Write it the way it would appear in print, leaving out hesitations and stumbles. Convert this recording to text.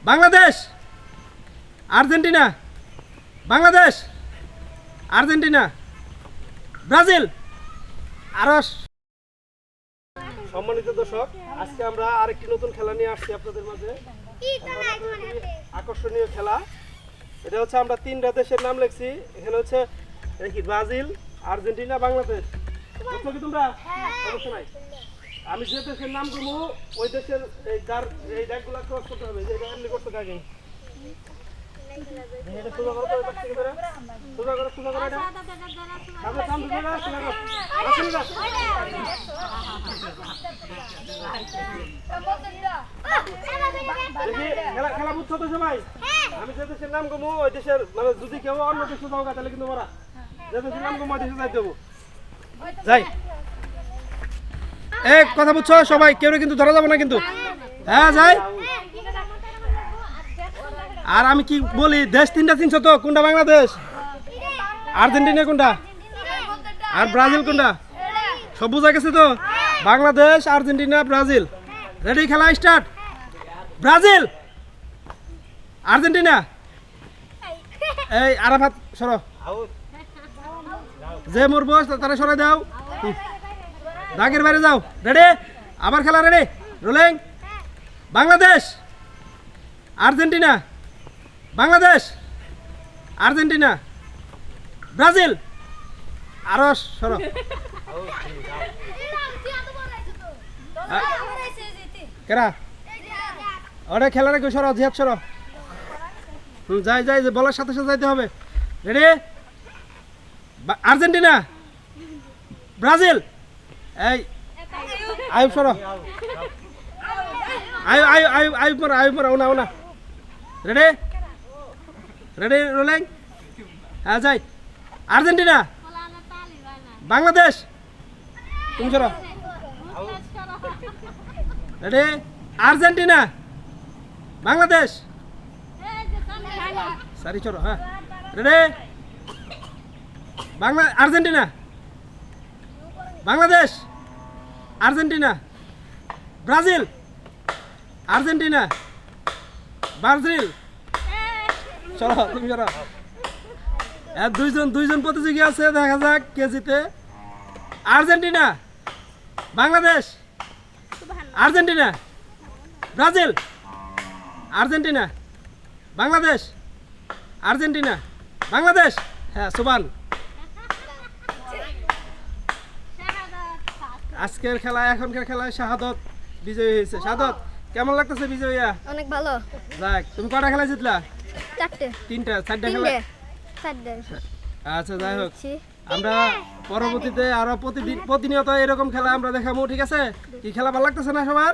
Bangladesh Argentina Bangladesh Argentina Brazil আরো। সম্মানিত দর্শক, আজকে আমরা আরেকটি নতুন খেলা নিয়ে আসছি আপনাদের মাঝে। আকর্ষণীয় খেলা। এটা হচ্ছে আমরা 3টা দেশের নাম লিখছি। এখানে হচ্ছে কি ব্রাজিল, আর্জেন্টিনা, বাংলাদেশ। বুঝছো কি তোমরা? সমস্যা নাই। আমি যে দেশের নাম দেবো ওই দেশের এই দাগগুলা ক্রস করতে হবে। যে এটা এমনি করতে থাকে। এটা সোজা করো, ওই পাশ থেকে বেরো। সোজা করো এটা। সামনে সামনে সোজা করো। খেলা বুঝছো তো সবাই? আমি যে দেশের নাম গমু ওই দেশের মানে যদি কেউ অন্য দেশে যাও তাহলে কিন্তু ওরা যে দেশের নাম গমু ওই দেশে যাই দেবো। যাই এক কথা বুঝছো সবাই? কেউ কিন্তু ধরা যাবে না কিন্তু। হ্যাঁ যাই। আর আমি কি বলি, দেশ 3টা চিনছো তো? কোনটা বাংলাদেশ, আর্জেন্টিনা কোনটা, আর ব্রাজিল কোনটা? সব বোঝা গেছে তো? Bangladesh, Argentina, Brazil. রেডি? খেলা স্টার্ট। Brazil Argentina. এই আরাফাত সরো, যে মরবো তারা সরাই দাও, দাগের বাইরে যাও। রেডি? আবার খেলা ready? Rolling. Bangladesh Argentina Bangladesh Argentina Brazil. আরো সরো। কেরা ওটা খেলা রেখে সরো, জিহাদ সরো। যাই যাই, বলার সাথে সাথে যাইতে হবে। রেডি? Argentina Brazil. এই আয়ুব সরো, আয়ু আয়ু আয়ু আয়ুব মরা, আয়ুব মরা। ওনা ওনা। রেডি? Ready rolling. হ্যাঁ যাই। আর্জেন্টিনা বাংলাদেশ। তুমি সরো। রেডি? আর্জেন্টিনা বাংলাদেশ। সারি চলো। হ্যাঁ ready? Argentina Bangladesh Argentina Brazil Argentina Brazil. চলো তুমি চলো। দুইজন প্রতিযোগী আছে, দেখা যাক কে জিতে। Argentina Bangladesh Argentina Brazil Argentina Bangladesh Argentina Bangladesh. হ্যাঁ সুবান। আজকের খেলা, এখনকার খেলায় শাহাদত বিজয়ী হয়েছে। শাহাদত কেমন লাগতেছে বিজয়ীয়া? অনেক ভালো। যাক, তুমি কটা খেলা জিতলা? 4টা খেলা। আচ্ছা যাই হোক, আমরা পরবর্তীতে আরো প্রতিনিয়ত এরকম খেলা আমরা দেখাবো। ঠিক আছে? কি খেলা ভালো লাগতেছে না সবার?